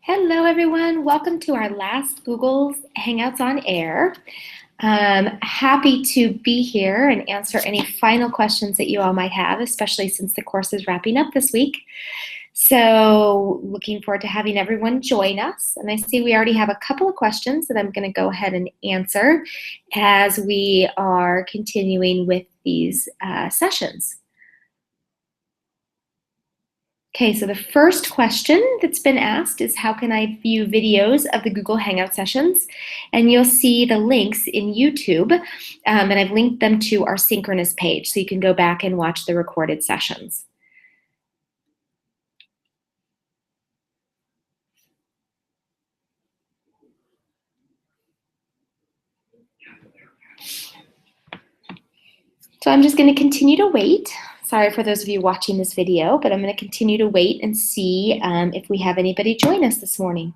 Hello, everyone. Welcome to our last Google Hangouts on Air. Happy to be here and answer any final questions that you all might have, especially since the course is wrapping up this week. So looking forward to having everyone join us. And I see we already have a couple of questions that I'm going to go ahead and answer as we are continuing with these sessions. Okay, so the first question that's been asked is how can I view videos of the Google Hangout sessions? And you'll see the links in YouTube, and I've linked them to our Synchronous page, so you can go back and watch the recorded sessions. So I'm just going to continue to wait. Sorry for those of you watching this video, but I'm going to continue to wait and see if we have anybody join us this morning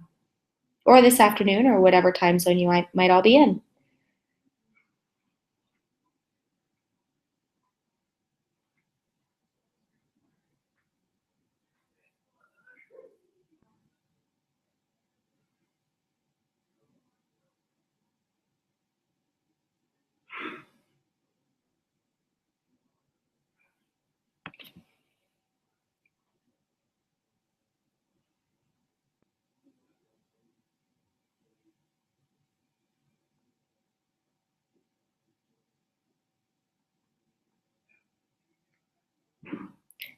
or this afternoon or whatever time zone you might all be in.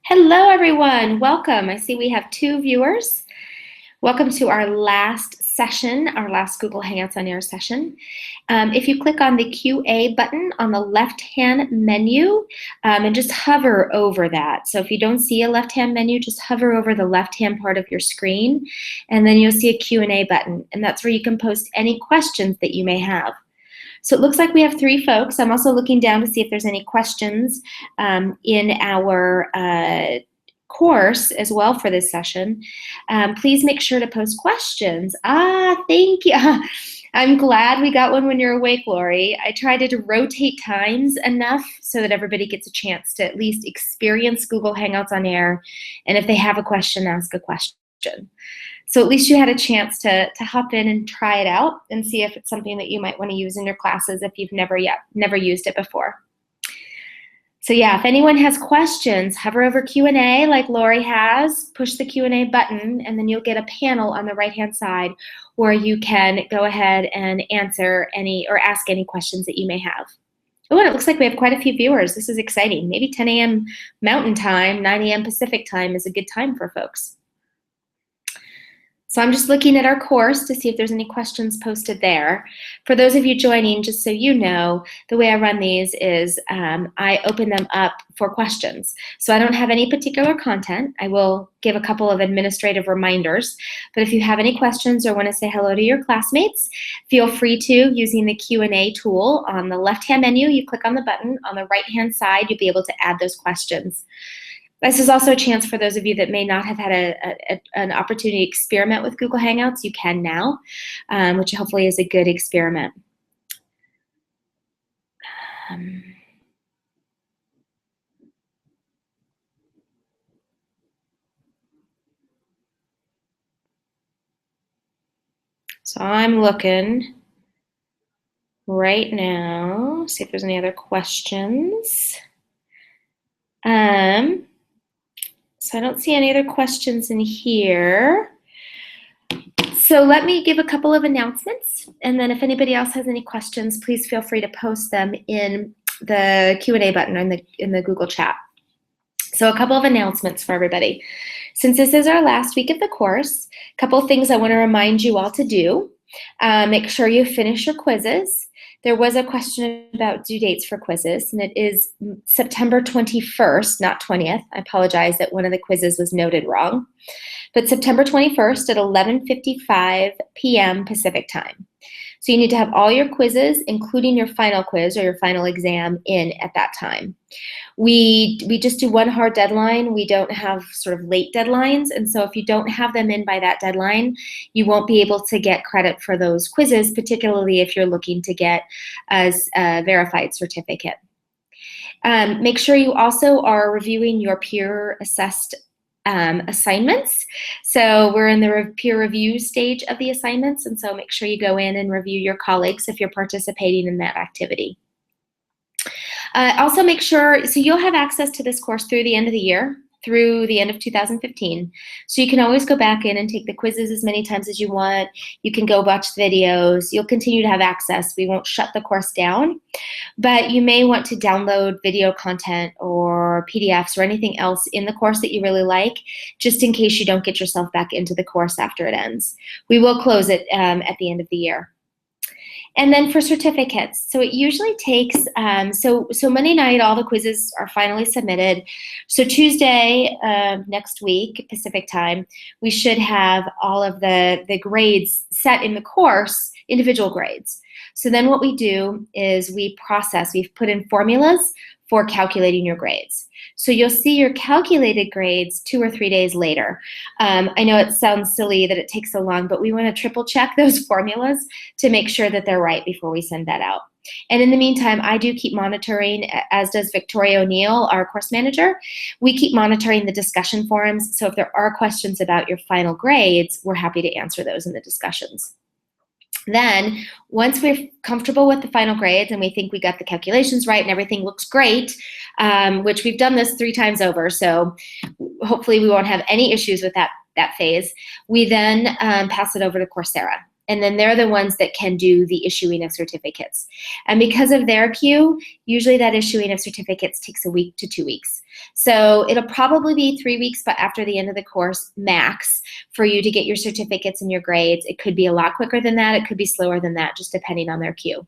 Hello, everyone. Welcome. I see we have 2 viewers. Welcome to our last session, our last Google Hangouts on Air session. If you click on the QA button on the left-hand menu and just hover over that. So if you don't see a left-hand menu, just hover over the left-hand part of your screen, and then you'll see a Q&A button, and that's where you can post any questions that you may have. So it looks like we have 3 folks. I'm also looking down to see if there's any questions in our course as well for this session. Please make sure to post questions. Thank you. I'm glad we got one when you're awake, Lori. I tried to rotate times enough so that everybody gets a chance to at least experience Google Hangouts on Air, and if they have a question, ask a question. So at least you had a chance to hop in and try it out and see if it's something that you might want to use in your classes if you've never used it before. So yeah, if anyone has questions, hover over Q&A like Lori has, push the Q&A button, and then you'll get a panel on the right-hand side where you can go ahead and answer any or ask any questions that you may have. Oh, and it looks like we have quite a few viewers. This is exciting. Maybe 10 a.m. Mountain Time, 9 a.m. Pacific Time is a good time for folks. So I'm just looking at our course to see if there's any questions posted there. For those of you joining, just so you know, the way I run these is I open them up for questions. So I don't have any particular content. I will give a couple of administrative reminders. But if you have any questions or want to say hello to your classmates, feel free to using the Q&A tool on the left-hand menu. You click on the button. On the right-hand side, you'll be able to add those questions. This is also a chance for those of you that may not have had an opportunity to experiment with Google Hangouts. You can now, which hopefully is a good experiment. So I'm looking right now, see if there's any other questions. So I don't see any other questions in here. So let me give a couple of announcements, and then if anybody else has any questions, please feel free to post them in the Q&A button or in the Google chat. So a couple of announcements for everybody. Since this is our last week of the course, a couple of things I want to remind you all to do. Make sure you finish your quizzes. There was a question about due dates for quizzes, and it is September 21st, not 20th. I apologize that one of the quizzes was noted wrong. But September 21st at 11:55 p.m. Pacific time. So you need to have all your quizzes, including your final quiz or your final exam, in at that time. We just do one hard deadline. We don't have sort of late deadlines, and so if you don't have them in by that deadline, you won't be able to get credit for those quizzes, particularly if you're looking to get a verified certificate. Make sure you also are reviewing your peer-assessed assignments. So we're in the peer review stage of the assignments, and so make sure you go in and review your colleagues if you're participating in that activity. Also make sure, so you'll have access to this course through the end of the year, through the end of 2015. So you can always go back in and take the quizzes as many times as you want. You can go watch the videos. You'll continue to have access. We won't shut the course down, but you may want to download video content or PDFs or anything else in the course that you really like, just in case you don't get yourself back into the course after it ends. We will close it at the end of the year. And then for certificates, so it usually takes, so Monday night, all the quizzes are finally submitted. So Tuesday next week, Pacific time, we should have all of the grades set in the course, individual grades. So then what we do is we've put in formulas for calculating your grades. So you'll see your calculated grades 2 or 3 days later. I know it sounds silly that it takes so long, but we want to triple check those formulas to make sure that they're right before we send that out. And in the meantime, I do keep monitoring, as does Victoria O'Neill, our course manager. We keep monitoring the discussion forums, so if there are questions about your final grades, we're happy to answer those in the discussions. Then, once we're comfortable with the final grades and we think we got the calculations right and everything looks great, which we've done this 3 times over, so hopefully we won't have any issues with that phase, we then pass it over to Coursera. And then they're the ones that can do the issuing of certificates. And because of their queue, usually that issuing of certificates takes a week to 2 weeks. So it'll probably be 3 weeks, but after the end of the course, max, for you to get your certificates and your grades. It could be a lot quicker than that. It could be slower than that, just depending on their queue.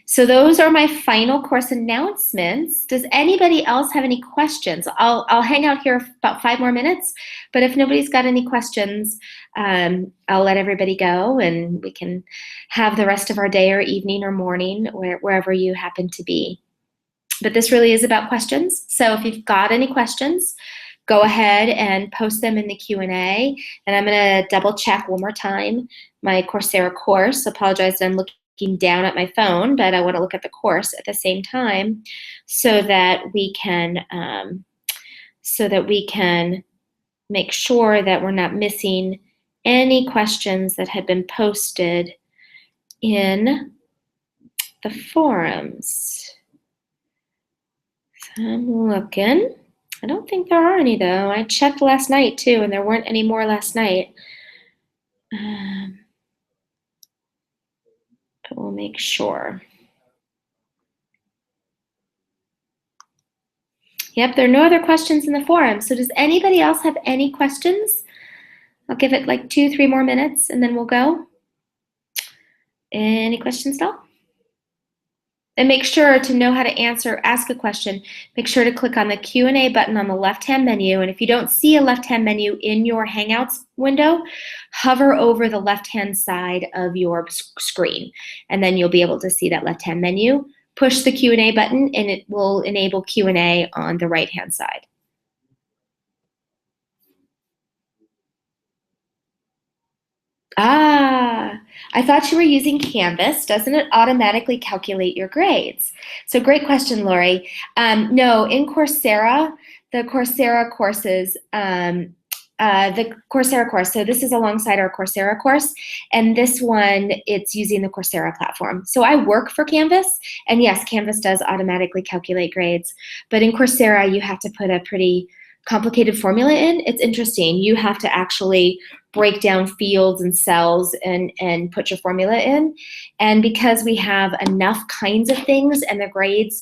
So those are my final course announcements. Does anybody else have any questions? I'll hang out here about 5 more minutes, but if nobody's got any questions, I'll let everybody go and we can have the rest of our day or evening or morning, wherever you happen to be. But this really is about questions. So if you've got any questions, go ahead and post them in the Q&A. And I'm going to double check one more time my Coursera course. Apologize that I'm looking down at my phone, but I want to look at the course at the same time so that we can make sure that we're not missing any questions that had been posted in the forums. So I'm looking. I don't think there are any though. I checked last night too, and there weren't any more last night. But we'll make sure. Yep, there are no other questions in the forum. So does anybody else have any questions? I'll give it like 2-3 more minutes and then we'll go. Any questions still? And make sure to know how to ask a question. Make sure to click on the Q&A button on the left-hand menu. And if you don't see a left-hand menu in your Hangouts window, hover over the left-hand side of your screen. And then you'll be able to see that left-hand menu. Push the Q&A button and it will enable Q&A on the right-hand side. Ah, I thought you were using Canvas. Doesn't it automatically calculate your grades? So great question, Lori. No, in Coursera, the Coursera courses, so this is alongside our Coursera course, and this one, it's using the Coursera platform. So I work for Canvas, and yes, Canvas does automatically calculate grades, but in Coursera, you have to put a pretty complicated formula in. It's interesting. You have to actually break down fields and cells and put your formula in. And because we have enough kinds of things and the grades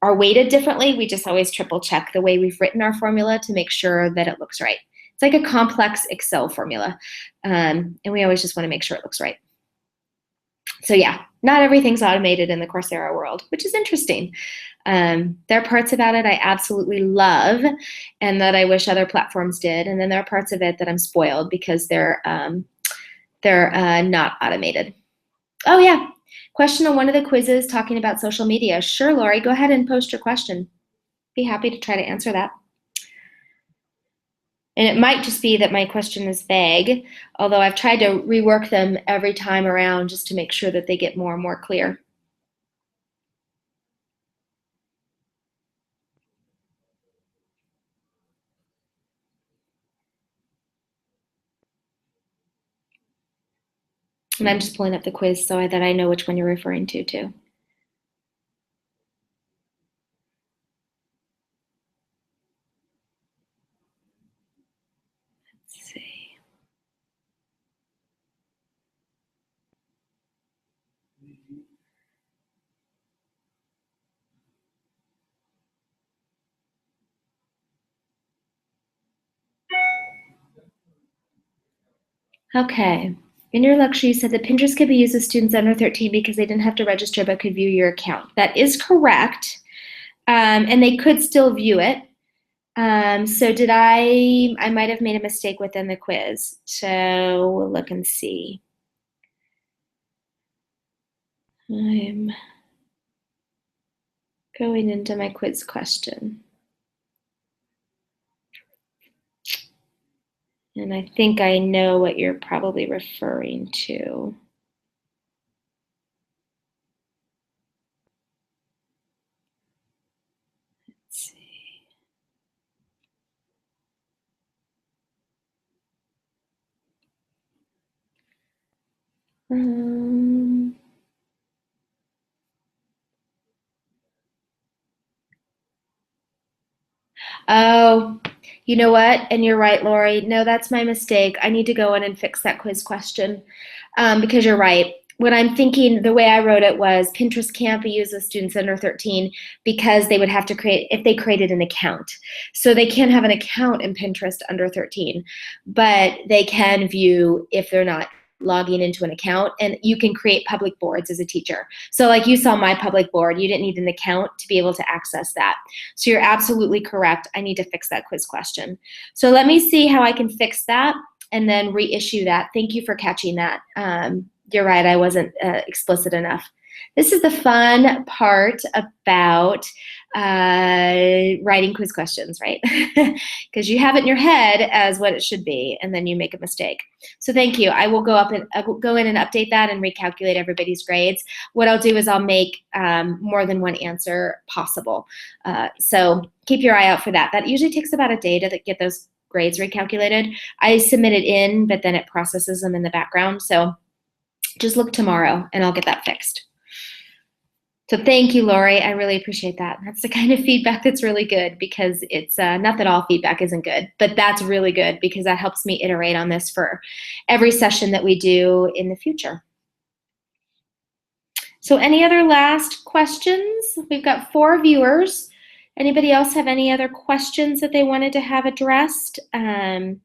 are weighted differently, we just always triple check the way we've written our formula to make sure that it looks right. It's like a complex Excel formula. And we always just want to make sure it looks right. So yeah, not everything's automated in the Coursera world, which is interesting. There are parts about it I absolutely love and that I wish other platforms did. And then there are parts of it that I'm spoiled because they're not automated. Oh yeah, question on one of the quizzes talking about social media. Sure, Lori, go ahead and post your question. Be happy to try to answer that. And it might just be that my question is vague, although I've tried to rework them every time around just to make sure that they get more and more clear. And I'm just pulling up the quiz so that I know which one you're referring to too. Let's see. Okay. In your lecture, you said that Pinterest could be used with students under 13 because they didn't have to register but could view your account. That is correct. And they could still view it. So did I might have made a mistake within the quiz. So we'll look and see. I'm going into my quiz question. And I think I know what you're probably referring to. Let's see. Oh, you know what? And you're right, Lori. No, that's my mistake. I need to go in and fix that quiz question because you're right. What I'm thinking, the way I wrote it was Pinterest can't be used with students under 13 because they would have to create, if they created an account. So they can't have an account in Pinterest under 13, but they can view if they're not logging into an account, and you can create public boards as a teacher. So like you saw my public board, you didn't need an account to be able to access that. So you're absolutely correct. I need to fix that quiz question. So let me see how I can fix that and then reissue that. Thank you for catching that. You're right, I wasn't explicit enough. This is the fun part about writing quiz questions, right? Because you have it in your head as what it should be, and then you make a mistake. So thank you. I will go in and update that and recalculate everybody's grades. What I'll do is I'll make more than one answer possible. So keep your eye out for that. That usually takes about a day to get those grades recalculated. I submit it in, but then it processes them in the background. So just look tomorrow and I'll get that fixed. So thank you, Lori. I really appreciate that. That's the kind of feedback that's really good because it's not that all feedback isn't good, but that's really good because that helps me iterate on this for every session that we do in the future. So any other last questions? We've got 4 viewers. Anybody else have any other questions that they wanted to have addressed? And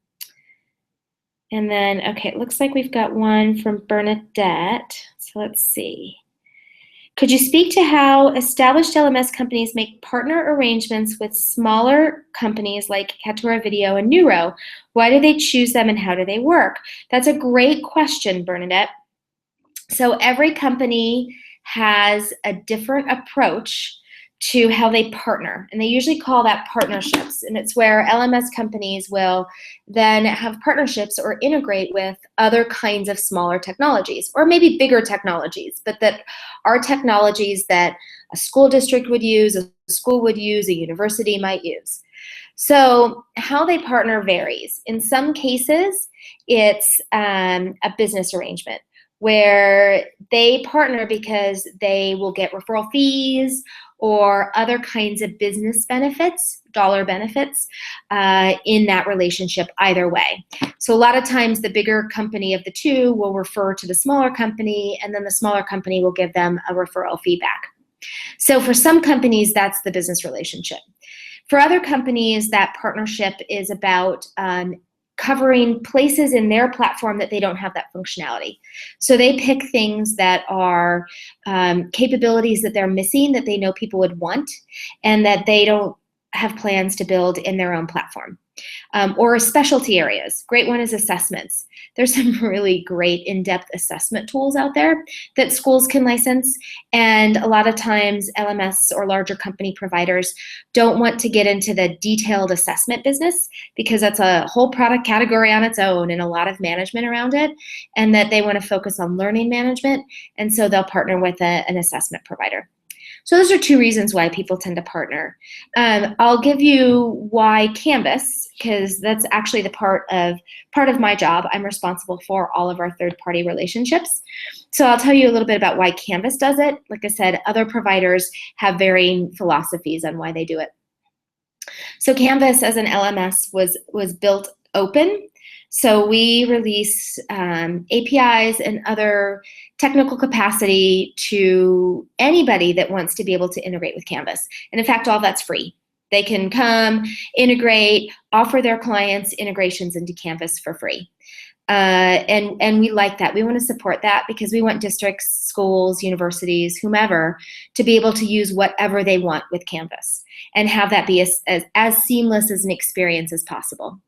then, okay, it looks like we've got one from Bernadette. So let's see. Could you speak to how established LMS companies make partner arrangements with smaller companies like Katura Video and Neuro? Why do they choose them and how do they work? That's a great question, Bernadette. So every company has a different approach to how they partner, and they usually call that partnerships, and it's where LMS companies will then have partnerships or integrate with other kinds of smaller technologies or maybe bigger technologies, but that are technologies that a school district would use, a school would use, a university might use. So how they partner varies. In some cases, it's a business arrangement where they partner because they will get referral fees or other kinds of business benefits, dollar benefits, in that relationship either way. So a lot of times the bigger company of the two will refer to the smaller company, and then the smaller company will give them a referral fee back. So for some companies, that's the business relationship. For other companies, that partnership is about covering places in their platform that they don't have that functionality. So they pick things that are capabilities that they're missing that they know people would want and that they don't have plans to build in their own platform. Or specialty areas. Great one is assessments. There's some really great in-depth assessment tools out there that schools can license, and a lot of times LMS or larger company providers don't want to get into the detailed assessment business because that's a whole product category on its own and a lot of management around it, and that they want to focus on learning management, and so they'll partner with an assessment provider. So those are two reasons why people tend to partner. I'll give you why Canvas, because that's actually the part of my job. I'm responsible for all of our third-party relationships. So I'll tell you a little bit about why Canvas does it. Like I said, other providers have varying philosophies on why they do it. So Canvas as an LMS was built open. So we release APIs and other technical capacity to anybody that wants to be able to integrate with Canvas. And in fact, all that's free. They can come, integrate, offer their clients integrations into Canvas for free. And we like that. We want to support that because we want districts, schools, universities, whomever, to be able to use whatever they want with Canvas and have that be as seamless as an experience as possible.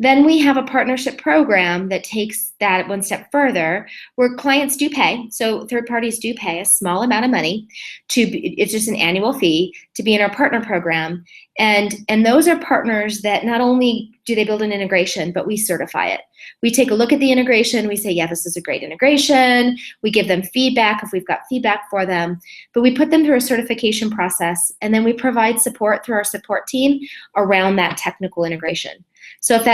Then we have a partnership program that takes that one step further, where clients do pay. So third parties do pay a small amount of money it's just an annual fee to be in our partner program. And those are partners that not only do they build an integration, but we certify it. We take a look at the integration. We say, yeah, this is a great integration. We give them feedback if we've got feedback for them. But we put them through a certification process, and then we provide support through our support team around that technical integration. So if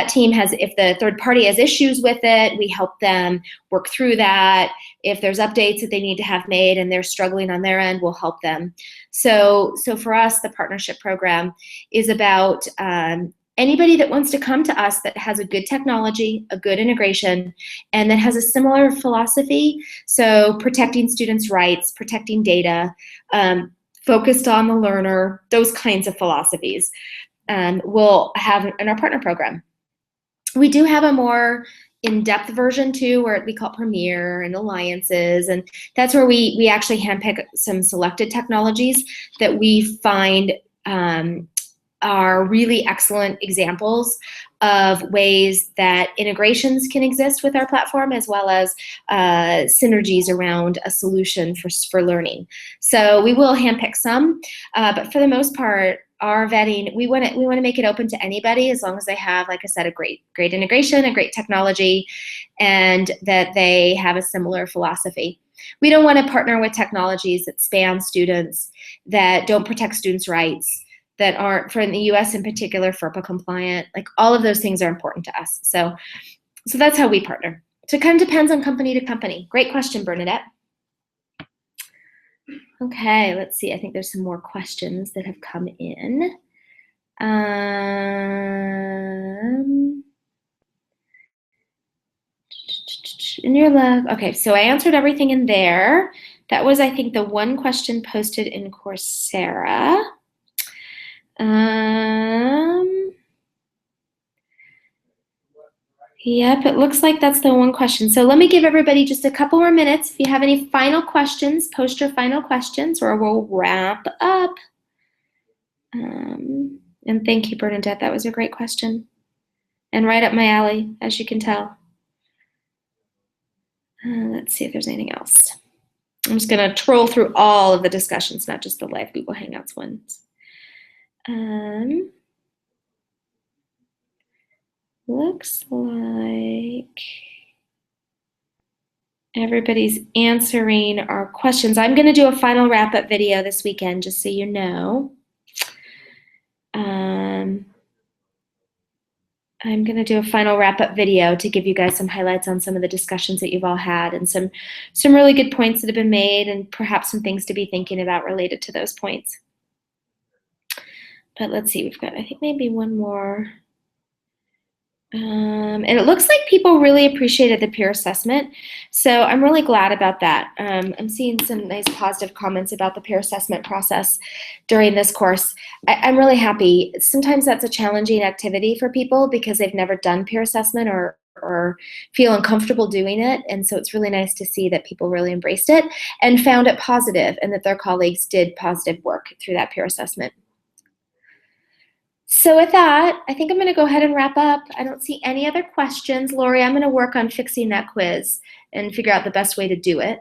the third party has issues with it, we help them work through that. If there's updates that they need to have made and they're struggling on their end, we'll help them. So for us, the partnership program is about anybody that wants to come to us that has a good technology, a good integration, and that has a similar philosophy. So protecting students' rights, protecting data, focused on the learner, those kinds of philosophies. We'll have in our partner program. We do have a more in-depth version too, where we call it Premier and Alliances, and that's where we actually handpick some selected technologies that we find are really excellent examples of ways that integrations can exist with our platform, as well as synergies around a solution for learning. So we will handpick some, but for the most part, our vetting, we want to make it open to anybody as long as they have, like I said, a great integration, a great technology, and that they have a similar philosophy. We don't want to partner with technologies that spam students, that don't protect students' rights, that aren't, for in the US in particular, FERPA compliant. Like, all of those things are important to us. So that's how we partner. So it kind of depends on company to company. Great question, Bernadette. Okay, let's see. I think there's some more questions that have come in. In your lab, okay, so I answered everything in there. That was, I think, the one question posted in Coursera. Yep, it looks like that's the one question. So let me give everybody just a couple more minutes. If you have any final questions, post your final questions, or we'll wrap up. And thank you, Bernadette. That was a great question. And right up my alley, as you can tell. Let's see if there's anything else. I'm just going to troll through all of the discussions, not just the live Google Hangouts ones. Looks like everybody's answering our questions. I'm going to do a final wrap-up video this weekend, just so you know. I'm going to do a final wrap-up video to give you guys some highlights on some of the discussions that you've all had, and some really good points that have been made, and perhaps some things to be thinking about related to those points. But let's see, we've got, I think, maybe one more. And it looks like people really appreciated the peer assessment, so I'm really glad about that. I'm seeing some nice positive comments about the peer assessment process during this course. I'm really happy. Sometimes that's a challenging activity for people because they've never done peer assessment or feel uncomfortable doing it, and so it's really nice to see that people really embraced it and found it positive, and that their colleagues did positive work through that peer assessment. So with that, I think I'm going to go ahead and wrap up. I don't see any other questions. Lori, I'm going to work on fixing that quiz and figure out the best way to do it.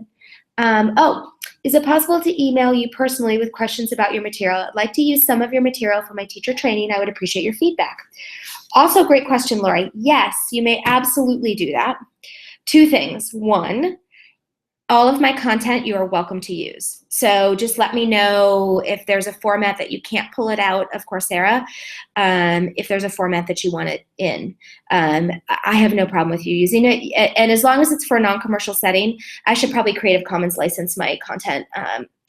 Is it possible to email you personally with questions about your material? I'd like to use some of your material for my teacher training. I would appreciate your feedback. Also, great question, Lori. Yes, you may absolutely do that. Two things. One, All of my content you are welcome to use. So just let me know if there's a format that you can't pull it out of Coursera, if there's a format that you want it in. I have no problem with you using it. And as long as it's for a non-commercial setting, I should probably Creative Commons license my content.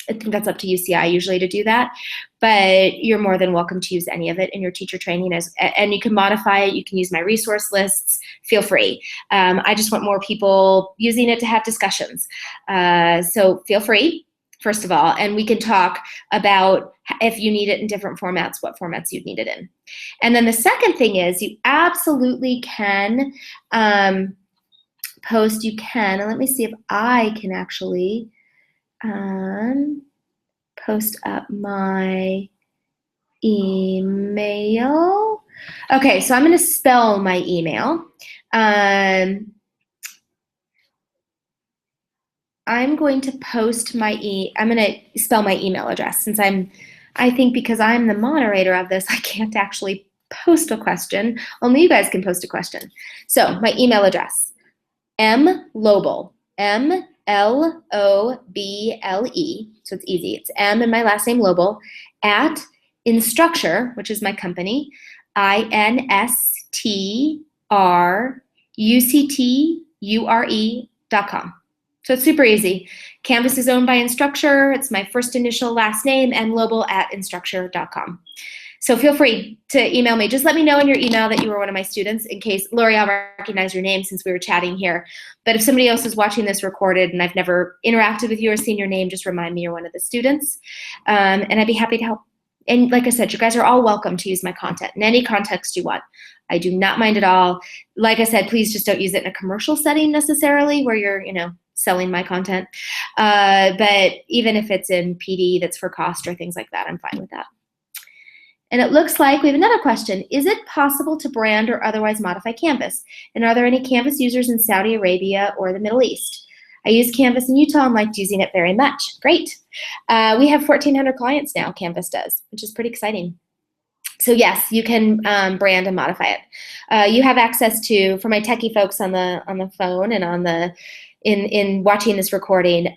I think that's up to UCI usually to do that, but you're more than welcome to use any of it in your teacher training, and you can modify it. You can use my resource lists. Feel free. I just want more people using it to have discussions. So feel free, first of all, and we can talk about if you need it in different formats, what formats you'd need it in. And then the second thing is you absolutely can post, and let me see if I can actually post up my email. Okay, so I'm going to spell my email. I'm going to post my I'm going to spell my email address, since I think because I'm the moderator of this, I can't actually post a question. Only you guys can post a question. So my email address, mloble, M-L-O-B-L-E, so it's easy. It's M and my last name, Loble, at Instructure, which is my company, INSTRUCTURE.com. So it's super easy. Canvas is owned by Instructure. It's my first initial last name, mloble at Instructure.com. So feel free to email me. Just let me know in your email that you were one of my students, in case, Lori, I'll recognize your name since we were chatting here. But if somebody else is watching this recorded and I've never interacted with you or seen your name, just remind me you're one of the students. And I'd be happy to help. And like I said, you guys are all welcome to use my content in any context you want. I do not mind at all. Like I said, please just don't use it in a commercial setting necessarily where you're, selling my content. But even if it's in PD that's for cost or things like that, I'm fine with that. And it looks like we have another question. Is it possible to brand or otherwise modify Canvas? And are there any Canvas users in Saudi Arabia or the Middle East? I use Canvas in Utah and liked using it very much. Great. We have 1,400 clients now, Canvas does, which is pretty exciting. So yes, you can brand and modify it. You have access to, for my techie folks on the phone and on the in watching this recording,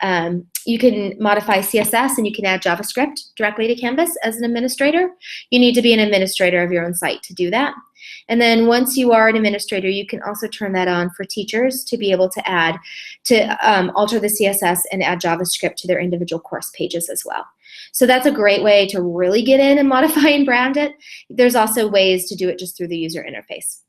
you can modify CSS and you can add JavaScript directly to Canvas as an administrator. You need to be an administrator of your own site to do that. And then once you are an administrator, you can also turn that on for teachers to be able to alter the CSS and add JavaScript to their individual course pages as well. So that's a great way to really get in and modify and brand it. There's also ways to do it just through the user interface.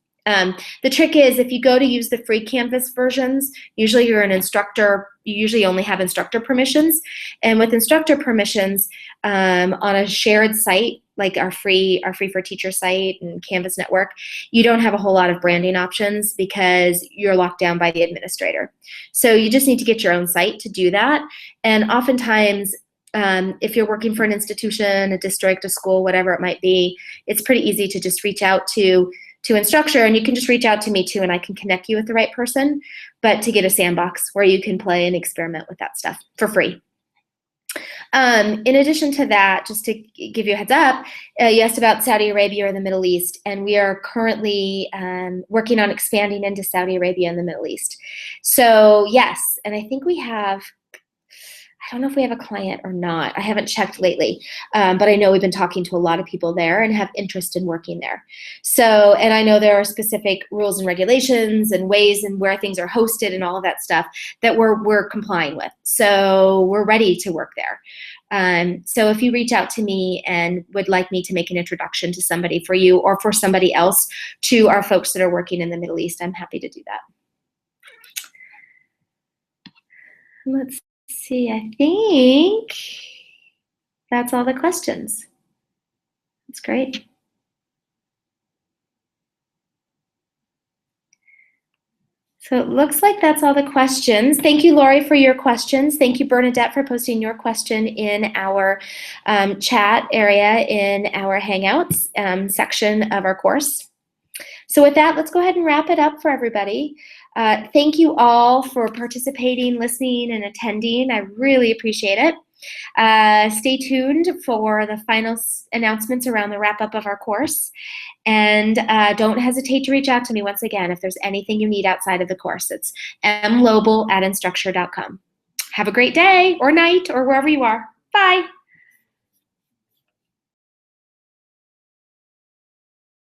The trick is, if you go to use the free Canvas versions, usually you're an instructor, you usually only have instructor permissions. And with instructor permissions, on a shared site, like our free for teacher site and Canvas network, you don't have a whole lot of branding options because you're locked down by the administrator. So you just need to get your own site to do that. And oftentimes, if you're working for an institution, a district, a school, whatever it might be, it's pretty easy to just reach out to Instructure, and you can just reach out to me too, and I can connect you with the right person, but to get a sandbox where you can play and experiment with that stuff for free. In addition to that, just to give you a heads up, you asked about Saudi Arabia or the Middle East, and we are currently working on expanding into Saudi Arabia and the Middle East. So yes, and I think we have, I don't know if we have a client or not. I haven't checked lately, but I know we've been talking to a lot of people there and have interest in working there. So, and I know there are specific rules and regulations and ways and where things are hosted and all of that stuff that we're complying with. So we're ready to work there. So if you reach out to me and would like me to make an introduction to somebody for you or for somebody else to our folks that are working in the Middle East, I'm happy to do that. Let's see, I think that's all the questions. That's great. So it looks like that's all the questions. Thank you, Lori, for your questions. Thank you, Bernadette, for posting your question in our chat area in our Hangouts section of our course. So with that, let's go ahead and wrap it up for everybody. Thank you all for participating, listening, and attending. I really appreciate it. Stay tuned for the final announcements around the wrap-up of our course. And don't hesitate to reach out to me once again if there's anything you need outside of the course. It's mloble@instructure.com. Have a great day or night or wherever you are. Bye.